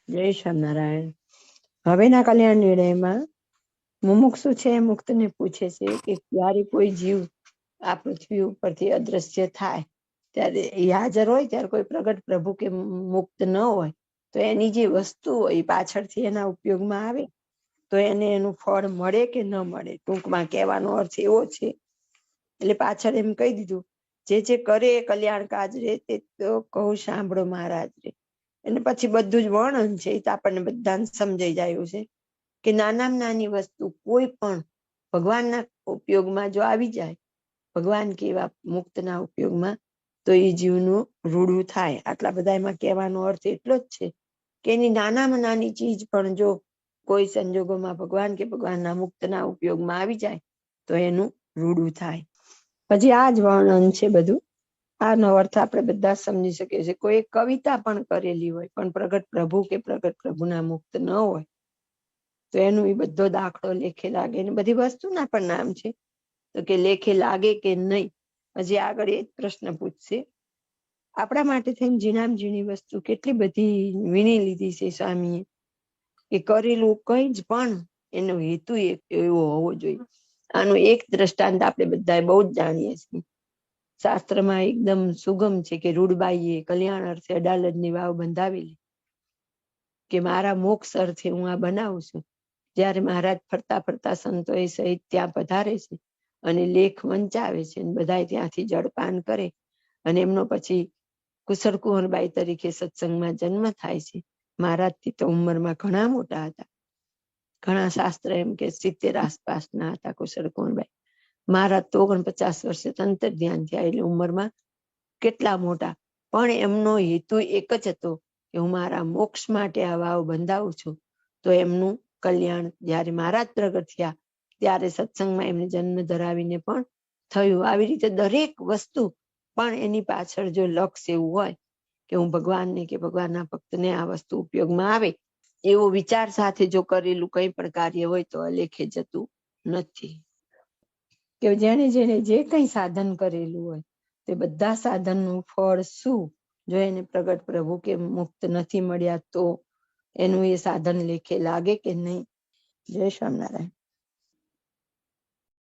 જય સ્વામિનારાયણ. હવેના કલ્યાણ નિર્ણયમાં મુમુક્ષુ છે મુક્તને પૂછે છે કે ક્યારે કોઈ જીવ આ પૃથ્વી ઉપરથી અદ્રશ્ય થાય ત્યારે એ હાજર હોય ત્યારે કોઈ પ્રગટ પ્રભુ કે મુક્ત ન હોય તો એની જે વસ્તુ હોય એ પાછળથી એના ઉપયોગમાં આવે તો એને એનું ફળ મળે કે ન મળે. ટૂંકમાં કહેવાનો અર્થ એવો છે. એટલે પાછળ એમ કહી દીધું જે જે કરે એ કલ્યાણ કાજ રે તે તો કહું સાંભળો મહારાજ રે. અને પછી બધું જ વર્ણન છે એ તો આપણને બધાને સમજાઈ જાય છે કે નાનામાં નાની વસ્તુ કોઈ પણ ભગવાનના ઉપયોગમાં જો આવી જાય, ભગવાન કેવા મુક્તના ઉપયોગમાં, તો એ જીવનું રૂડું થાય. આટલા બધા એમાં કહેવાનો અર્થ એટલો જ છે કે એની નાનામાં નાની ચીજ પણ જો કોઈ સંજોગોમાં ભગવાન કે ભગવાનના મુક્તના ઉપયોગમાં આવી જાય તો એનું રૂડું થાય. પછી આ જ વર્ણન છે બધું. આનો અર્થ આપણે બધા સમજી શકીએ છીએ. કોઈ કવિતા પણ કરેલી હોય પણ પ્રગટ પ્રભુ કે પ્રગટ પ્રભુના મુક્ત ન હોય તો એનું એ બધો દાખલો લેખે લાગે. ને બધી વસ્તુના પણ નામ છે તો કે લેખે લાગે કે નહીં. હજી આગળ એ જ પ્રશ્ન પૂછશે. આપણા માટે થઈને ઝીણામ ઝીણી વસ્તુ કેટલી બધી વીણી લીધી છે સ્વામીએ કે કરેલું કંઈ જ પણ એનો હેતુ એવો હોવો જોઈએ. આનું એક દ્રષ્ટાંત આપણે બધા બહુ જ જાણીએ છીએ. શાસ્ત્રમાં એકદમ સુગમ છે કે રૂડબાઈએ કલ્યાણ અર્થે અડાલજની વાવ બંધાવેલી કે મારા મોક્ષ અર્થે હું આ બનાવું છું. જ્યારે મહારાજ ફરતા ફરતા સંતોએ સહિત ત્યાં પધારે છે અને લેખ વંચાવે છે અને બધા ત્યાંથી જળપાન કરે અને એમનો પછી કુશળ કુંવરબાઈ તરીકે સત્સંગમાં જન્મ થાય છે. મહારાજથી તો ઉંમરમાં ઘણા મોટા હતા. ઘણા શાસ્ત્ર એમ કે 70 આસપાસના હતા કુશળ કુંવરબાઈ. મહારાજ તો 49 વર્ષે અંતર ધ્યાન થયા એટલે ઉંમરમાં કેટલા મોટા. પણ એમનો હેતુ એક જ હતો કે હું મારા મોક્ષ માટે આ વાવ બંધાવું છું. તો એમનું કલ્યાણ જ્યારે મહારાજ પ્રગટ થયા ત્યારે સત્સંગમાં એમને જન્મ ધરાવીને પણ થયું. આવી રીતે દરેક વસ્તુ પણ એની પાછળ જો લક્ષ્ય એવું હોય કે હું ભગવાનને કે ભગવાનના ભક્તને આ વસ્તુ ઉપયોગમાં આવે એવો વિચાર સાથે જો કરેલું કંઈ પણ કાર્ય હોય તો અલેખે જતું નથી. કે જેને જેને જે કંઈ સાધન કરેલું હોય તે બધા સાધનનું ફળ શું, જો એને પ્રગટ પ્રભુ કે મુક્ત નથી મળ્યા તો એનું એ સાધન લેખે લાગે કે નહીં. જય સ્વામિનારાયણ.